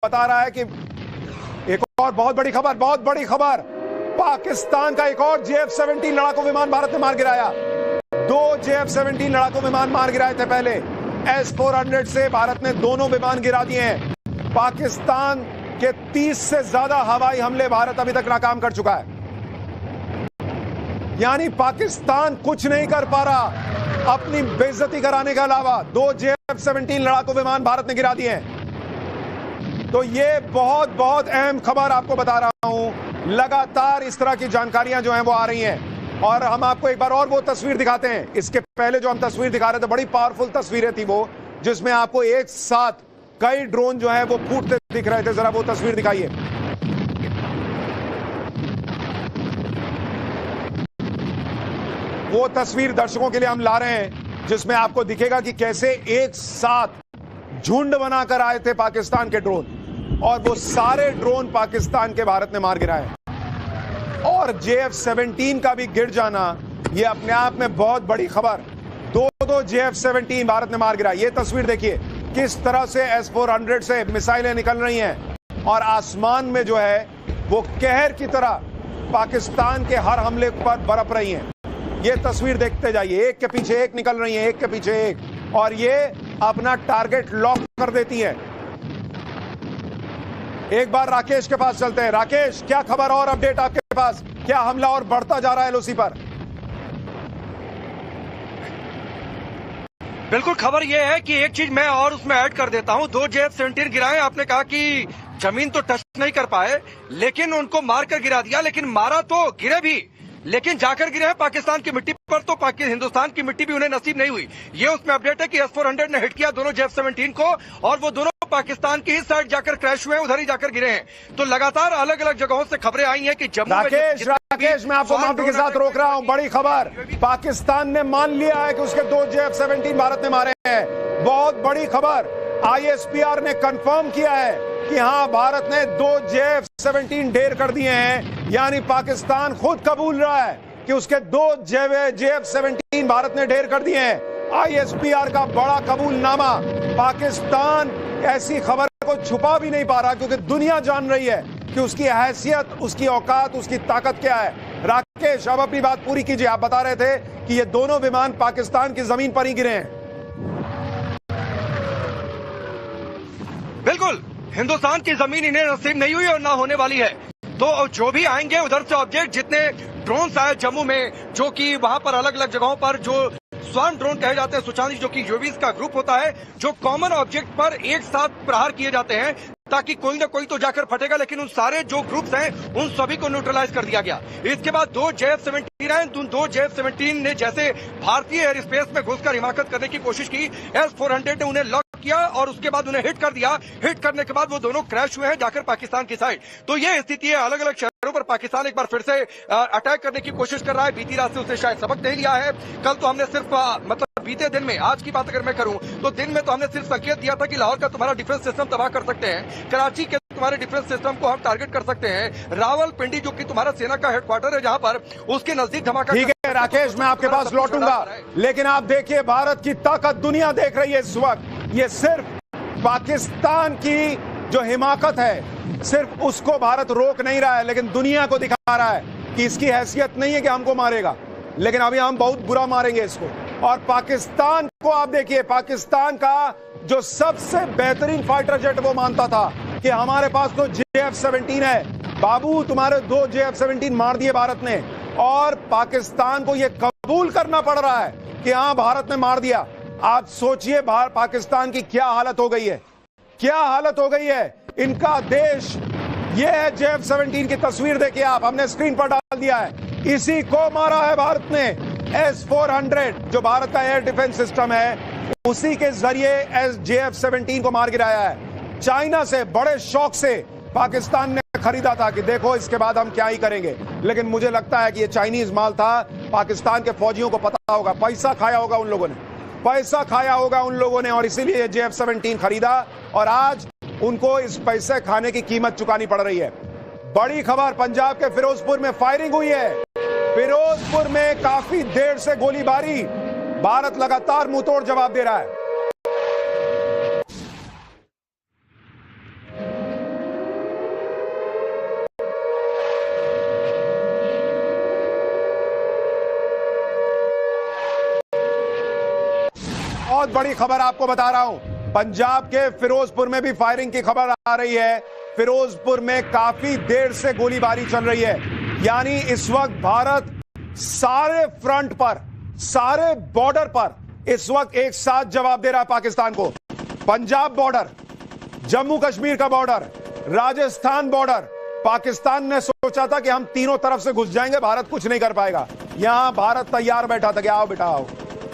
बता रहा है कि एक और बहुत बड़ी खबर, पाकिस्तान का एक और JF-17 लड़ाकू विमान भारत ने मार गिराया। 2 JF-17 लड़ाकू विमान मार गिराए थे पहले। S-400 से भारत ने दोनों विमान गिरा दिए हैं। पाकिस्तान के 30 से ज्यादा हवाई हमले भारत अभी तक नाकाम कर चुका है। यानी पाकिस्तान कुछ नहीं कर पा रहा अपनी बेइज्जती कराने के अलावा। 2 JF-17 लड़ाकू विमान भारत ने गिरा दिए हैं। तो ये बहुत अहम खबर आपको बता रहा हूं। लगातार इस तरह की जानकारियां जो हैं वो आ रही हैं और हम आपको एक बार और वो तस्वीर दिखाते हैं। इसके पहले जो हम तस्वीर दिखा रहे थे, बड़ी पावरफुल तस्वीरें थी वो, जिसमें आपको एक साथ कई ड्रोन जो है वो फूटते दिख रहे थे। जरा वो तस्वीर दिखाइए। वो तस्वीर दर्शकों के लिए हम ला रहे हैं जिसमें आपको दिखेगा कि कैसे एक साथ झुंड बनाकर आए थे पाकिस्तान के ड्रोन और वो सारे ड्रोन पाकिस्तान के भारत ने मार गिराए। और JF-17 का भी गिर जाना ये अपने आप में बहुत बड़ी खबर। 2 JF-17 भारत ने मार गिराए। ये तस्वीर देखिए किस तरह से S-400 से मिसाइलें निकल रही हैं और आसमान में जो है वो कहर की तरह पाकिस्तान के हर हमले पर बरप रही हैं। ये तस्वीर देखते जाइए, एक के पीछे एक निकल रही है, एक के पीछे एक, और ये अपना टारगेट लॉक कर देती है। एक बार राकेश के पास चलते हैं। राकेश, क्या खबर और अपडेट आपके पास? क्या हमला और बढ़ता जा रहा है LOC पर? बिल्कुल, खबर यह है कि एक चीज मैं और उसमें ऐड कर देता हूं। 2 JF-17 गिराए। आपने कहा कि जमीन तो टच नहीं कर पाए, लेकिन उनको मारकर गिरा दिया। लेकिन मारा तो गिरे भी, लेकिन जाकर गिरे हैं पाकिस्तान की मिट्टी पर। तो हिंदुस्तान की मिट्टी भी उन्हें नसीब नहीं हुई। ये उसमें अपडेट है कि S-400 ने हिट किया दोनों JF-17 को और वो दोनों पाकिस्तान की ही साइड जाकर क्रैश हुए, उधर ही जाकर गिरे हैं। तो लगातार अलग अलग जगहों से खबरें आई हैं कि जम्मू राकेश, मैं आपको माफी के साथ रोक रहा हूं। बड़ी खबर, पाकिस्तान ने मान लिया है कि उसके 2 JF-17 भारत ने मारे हैं। बहुत बड़ी खबर, ISPR ने कंफर्म किया है कि हां, भारत ने 2 JF-17 ढेर कर दिए हैं। यानी पाकिस्तान खुद कबूल रहा है कि उसके 2 JF-17 भारत ने ढेर कर दिए हैं। ISPR का बड़ा कबूलनामा। पाकिस्तान ऐसी खबर को छुपा भी नहीं पा रहा क्योंकि दुनिया जान रही है कि उसकी हैसियत, उसकी औकात, उसकी ताकत क्या है। राकेश, अब अपनी बात पूरी कीजिए। आप बता रहे थे कि ये दोनों विमान पाकिस्तान की जमीन पर ही गिरे हैं। बिल्कुल, हिंदुस्तान की जमीन इन्हें नसीब नहीं हुई और ना होने वाली है। तो जो भी आएंगे उधर से ऑब्जेक्ट, जितने ड्रोन आए जम्मू में, जो कि वहां पर अलग अलग जगहों पर जो स्वान ड्रोन कहे जाते हैं, सुशांत, जो कि यूवीज का ग्रुप होता है, जो कॉमन ऑब्जेक्ट पर एक साथ प्रहार किए जाते हैं ताकि कोई ना कोई तो जाकर फटेगा। लेकिन उन सारे जो ग्रुप्स हैं उन सभी को न्यूट्रलाइज कर दिया गया। इसके बाद 2 JF-17 आए। 2 JF-17 ने जैसे भारतीय एयर स्पेस में घुसकर हिमाकत करने की कोशिश की, S-400 ने उन्हें लॉक किया और उसके बाद उन्हें हिट कर दिया। हिट करने के बाद वो दोनों क्रैश हुए हैं जाकर पाकिस्तान की साइड। तो ये स्थिति है। अलग अलग शहरों पर पाकिस्तान एक बार फिर से अटैक करने की कोशिश कर रहा है। बीती रात से उसने शायद सबक नहीं लिया है। कल तो हमने सिर्फ मतलब बीते दिन में, आज की बात अगर मैं करूं तो दिन में तो हमने सिर्फ संकेत दिया था कि लाहौर का तुम्हारा डिफेंस सिस्टम तबाह कर सकते हैं, कराची के तुम्हारे डिफेंस सिस्टम को हम टारगेट कर सकते हैं, रावलपिंडी जो कि तुम्हारा सेना का हेडक्वार्टर है जहां पर, उसके नजदीक धमाका। ठीक है राकेश, मैं आपके पास लौटूंगा, लेकिन आप देखिए भारत की ताकत दुनिया देख रही है इस वक्त। ये सिर्फ पाकिस्तान की जो हिमाकत है, सिर्फ उसको भारत रोक नहीं रहा है, लेकिन दुनिया को दिखा रहा है कि इसकी हैसियत नहीं है कि हमको मारेगा, लेकिन अभी हम बहुत बुरा मारेंगे इसको। और पाकिस्तान को आप देखिए, पाकिस्तान का जो सबसे बेहतरीन फाइटर जेट वो मानता था कि हमारे पास तो JF-17 है। बाबू, तुम्हारे 2 JF-17 मार दिए भारत ने और पाकिस्तान को यह कबूल करना पड़ रहा है कि हां, भारत ने मार दिया। आप सोचिए पाकिस्तान की क्या हालत हो गई है, क्या हालत हो गई है इनका देश। यह है JF-17 की तस्वीर, देखिए आप, हमने स्क्रीन पर डाल दिया है। इसी को मारा है भारत ने। S-400 जो भारत का एयर डिफेंस सिस्टम है, उसी के जरिए JF-17 को मार गिराया है। चाइना से बड़े शौक से पाकिस्तान ने खरीदा था कि देखो इसके बाद हम क्या ही करेंगे, लेकिन मुझे लगता है कि ये चाइनीज माल था। पाकिस्तान के फौजियों को पता होगा, पैसा खाया होगा उन लोगों ने, पैसा खाया होगा उन लोगों ने, और इसीलिए JF-17 खरीदा और आज उनको इस पैसे खाने की कीमत चुकानी पड़ रही है। बड़ी खबर, पंजाब के फिरोजपुर में फायरिंग हुई है। फिरोजपुर में काफी देर से गोलीबारी, भारत लगातार मुंहतोड़ जवाब दे रहा है। बहुत बड़ी खबर आपको बता रहा हूं, पंजाब के फिरोजपुर में भी फायरिंग की खबर आ रही है। फिरोजपुर में काफी देर से गोलीबारी चल रही है, यानी इस वक्त भारत सारे फ्रंट पर, सारे बॉर्डर पर इस वक्त एक साथ जवाब दे रहा है पाकिस्तान को। पंजाब बॉर्डर, जम्मू कश्मीर का बॉर्डर, राजस्थान बॉर्डर। पाकिस्तान ने सोचा था कि हम तीनों तरफ से घुस जाएंगे, भारत कुछ नहीं कर पाएगा। यहां भारत तैयार बैठा था कि आओ बेटा आओ,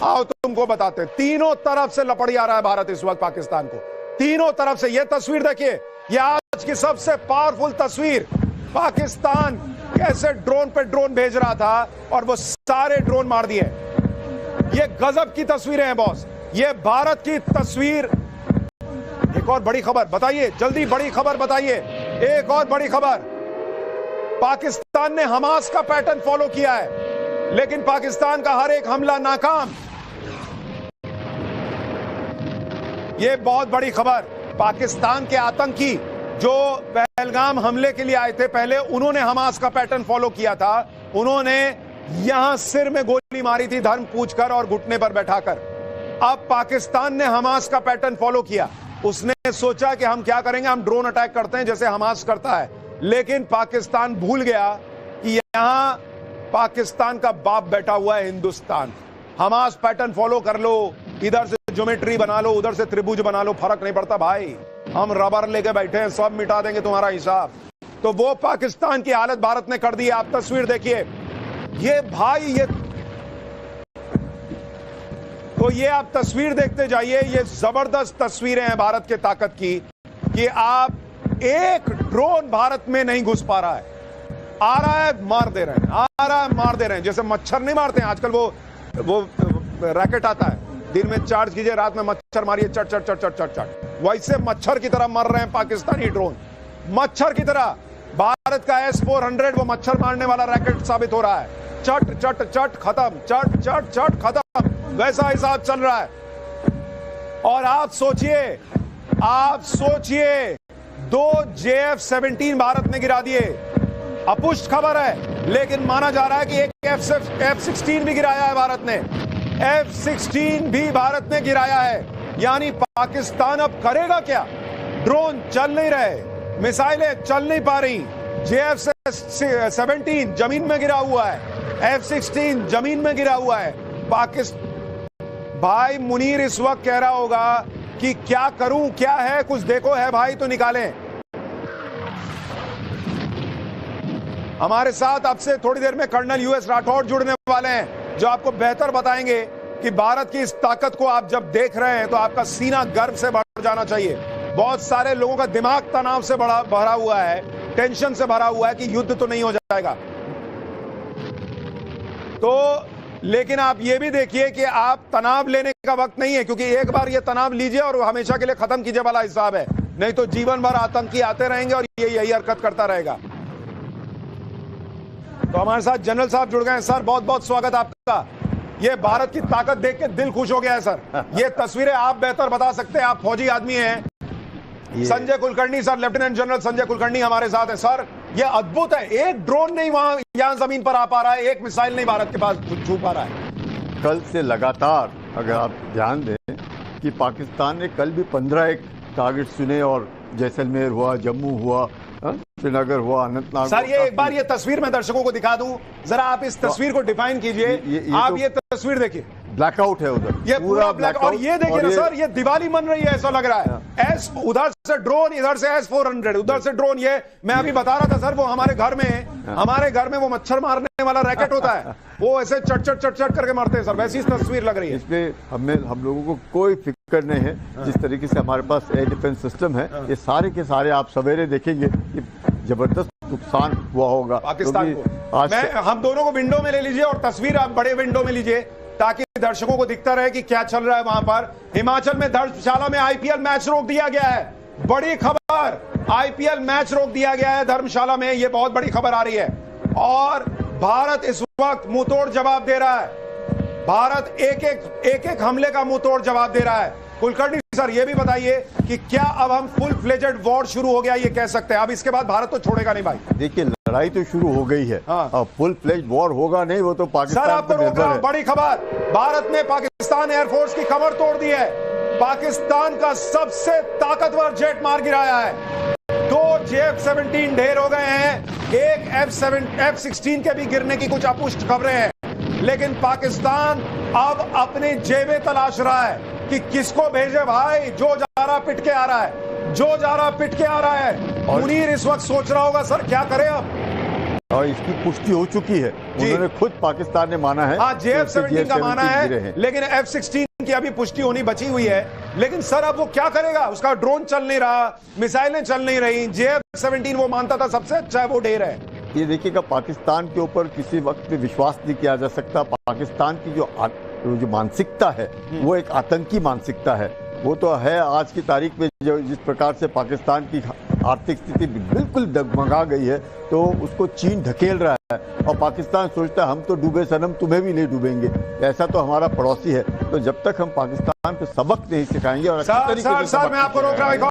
आओ तुमको बताते। तीनों तरफ से लपड़िया रहा है भारत इस वक्त पाकिस्तान को, तीनों तरफ से। यह तस्वीर देखिए, यह आज की सबसे पावरफुल तस्वीर। पाकिस्तान कैसे ड्रोन पे ड्रोन भेज रहा था और वो सारे ड्रोन मार दिए। ये गजब की तस्वीरें हैं बॉस, ये भारत की तस्वीर। एक और बड़ी खबर बताइए, जल्दी बड़ी खबर बताइए। एक और बड़ी खबर, पाकिस्तान ने हमास का पैटर्न फॉलो किया है, लेकिन पाकिस्तान का हर एक हमला नाकाम। यह बहुत बड़ी खबर, पाकिस्तान के आतंकी जो पहलगाम हमले के लिए आए थे, पहले उन्होंने हमास का पैटर्न फॉलो किया था। उन्होंने यहां सिर में गोली मारी थी धर्म पूछकर और घुटने पर बैठाकर। अब पाकिस्तान ने हमास का पैटर्न फॉलो किया। उसने सोचा कि हम क्या करेंगे, हम ड्रोन अटैक करते हैं जैसे हमास करता है। लेकिन पाकिस्तान भूल गया कि यहां पाकिस्तान का बाप बैठा हुआ है हिंदुस्तान। हमास पैटर्न फॉलो कर लो, इधर से ज्योमेट्री बना लो, उधर से त्रिभुज बना लो, फर्क नहीं पड़ता भाई, हम रबर लेके बैठे हैं, सब मिटा देंगे तुम्हारा हिसाब। तो वो पाकिस्तान की हालत भारत ने कर दी है। आप तस्वीर देखिए, ये भाई, ये तो ये आप तस्वीर देखते जाइए, ये जबरदस्त तस्वीरें हैं भारत के ताकत की कि आप एक ड्रोन भारत में नहीं घुस पा रहा है। आ रहा है मार दे रहे हैं, आ रहा है मार दे रहे हैं। जैसे मच्छर नहीं मारते हैं आजकल, वो रैकेट आता है, दिन में चार्ज कीजिए, रात में मच्छर मारिए, चट चट चट चट चट चट, वैसे मच्छर की तरह मर रहे हैं पाकिस्तानी ड्रोन, मच्छर की तरह। भारत का S-400 वो मच्छर मारने वाला रैकेट साबित हो रहा है। चट चट चट खत्म, चट चट चट खत्म, वैसा हिसाब चल रहा है। और आप सोचिए 2 JF-17 भारत ने गिरा दिए। अपुष्ट खबर है, लेकिन माना जा रहा है कि एक F-16 भी गिराया है भारत ने। F-16 भी भारत ने गिराया है। यानी पाकिस्तान अब करेगा क्या? ड्रोन चल नहीं रहे, मिसाइलें चल नहीं पा रही, JF-17 जमीन में गिरा हुआ है, F-16 जमीन में गिरा हुआ है। भाई मुनीर इस वक्त कह रहा होगा कि क्या करूं, क्या है, कुछ देखो है भाई तो निकालें। हमारे साथ अब से थोड़ी देर में कर्नल US राठौड़ जुड़ने वाले हैं, जो आपको बेहतर बताएंगे कि भारत की इस ताकत को आप जब देख रहे हैं तो आपका सीना गर्व से भर जाना चाहिए। बहुत सारे लोगों का दिमाग तनाव से भरा हुआ है, टेंशन से भरा हुआ है कि युद्ध तो नहीं हो जाएगा। तो लेकिन आप ये भी देखिए कि आप तनाव लेने का वक्त नहीं है, क्योंकि एक बार ये तनाव लीजिए और हमेशा के लिए खत्म कीजिए वाला हिसाब है, नहीं तो जीवन भर आतंकी आते रहेंगे और ये यही हरकत करता रहेगा। तो हमारे साथ जनरल साहब जुड़ गए हैं। सर बहुत बहुत स्वागत आपका। ये भारत की ताकत देख के दिल खुश हो गया है सर। ये तस्वीरें आप बेहतर बता सकते हैं, आप फौजी आदमी हैं। Sanjay Kulkarni sir, lieutenant general Sanjay Kulkarni हमारे साथ है। सर ये अद्भुत है, एक ड्रोन नहीं वहां यहां जमीन पर आ पा रहा है, एक मिसाइल नहीं भारत के पास छू पा रहा है। कल से लगातार अगर आप ध्यान दें कि पाकिस्तान ने कल भी 15 एक टारगेट चुने, और जैसलमेर हुआ, जम्मू हुआ, श्रीनगर हुआ, अनंतनाग। सर ये एक बार ये तस्वीर मैं दर्शकों को दिखा दूं, जरा आप इस तस्वीर को डिफाइन कीजिए। आप तो ये तस्वीर देखिए, ब्लैकआउट है उधर, ये पूरा ब्लैक। और ये देखिए ना सर, ये दिवाली मन रही है ऐसा लग रहा है। उधर से ड्रोन, इधर से S-400, उधर से ड्रोन। ये मैं अभी बता रहा था सर, वो हमारे घर में वो मच्छर मारने वाला रैकेट होता है, वो ऐसे चट चट चट चट करके मारते हैं सर, वैसी तस्वीर लग रही है। इसमें हम लोगों को कोई फिक्र नहीं है। जिस तरीके से हमारे पास एयर डिफेंस सिस्टम है, ये सारे के सारे आप सवेरे देखेंगे कि जबरदस्त नुकसान हुआ होगा पाकिस्तान को। हम दोनों को विंडो में ले लीजिए और तस्वीर आप बड़े विंडो में लीजिए, ताकि दर्शकों को दिखता रहे कि क्या चल रहा है वहां पर। हिमाचल में धर्मशाला में IPL मैच रोक दिया गया है। बड़ी खबर, IPL मैच रोक दिया गया है धर्मशाला में, यह बहुत बड़ी खबर आ रही है। और भारत इस वक्त मुंहतोड़ जवाब दे रहा है। भारत एक एक हमले का मुंहतोड़ जवाब दे रहा है। कुलकर्णी सर ये भी बताइए कि क्या अब हम फुल फ्लेजेड वॉर शुरू हो गया ये कह सकते हैं? अब इसके बाद भारत तो छोड़ेगा नहीं भाई। देखिए लड़ाई तो शुरू हो गई है। हाँ। अब फुल फ्लेज वॉर होगा नहीं, वो तो पाकिस्तान सर आपको रोक रहा हूं, बड़ी खबर, भारत ने पाकिस्तान पाकिस्तान एयरफोर्स की कमर तोड़ दी है। पाकिस्तान का सबसे ताकतवर जेट मार गिराया है। 2 F-17 ढेर हो गए हैं, एक F-16 के भी गिरने की कुछ अपुष्ट खबरें हैं। लेकिन पाकिस्तान अब अपनी जेबें तलाश रहा है कि किसको भेजे भाई। जो जा रहा पिट के आ रहा है, जो जा रहा पिट के आ रहा है। मुनीर इस वक्त सोच रहा होगा सर क्या करें अब। और इसकी पुष्टि हो चुकी है, उन्होंने खुद पाकिस्तान ने माना है। हाँ, F-17 का माना गिरे है, हैं। लेकिन F-16 की अभी पुष्टि होनी बची हुई है। लेकिन सर अब वो क्या करेगा, उसका ड्रोन चल नहीं रहा, मिसाइलें चल नहीं रही। F-17 वो मानता था सबसे अच्छा है, वो ढेर है। ये देखिएगा, पाकिस्तान के ऊपर किसी वक्त भी विश्वास नहीं किया जा सकता। पाकिस्तान की जो मानसिकता है वो एक आतंकी मानसिकता है। वो तो है आज की तारीख में जो जिस प्रकार से पाकिस्तान की आर्थिक स्थिति बिल्कुल डगमगा गई है, तो उसको चीन ढकेल रहा है और पाकिस्तान सोचता है हम तो डूबे सनम, तुम्हें भी नहीं डूबेंगे। ऐसा तो हमारा पड़ोसी है। तो जब तक हम पाकिस्तान को सबक नहीं सिखाएंगे और सर मैं आपको रोक रहा हूं।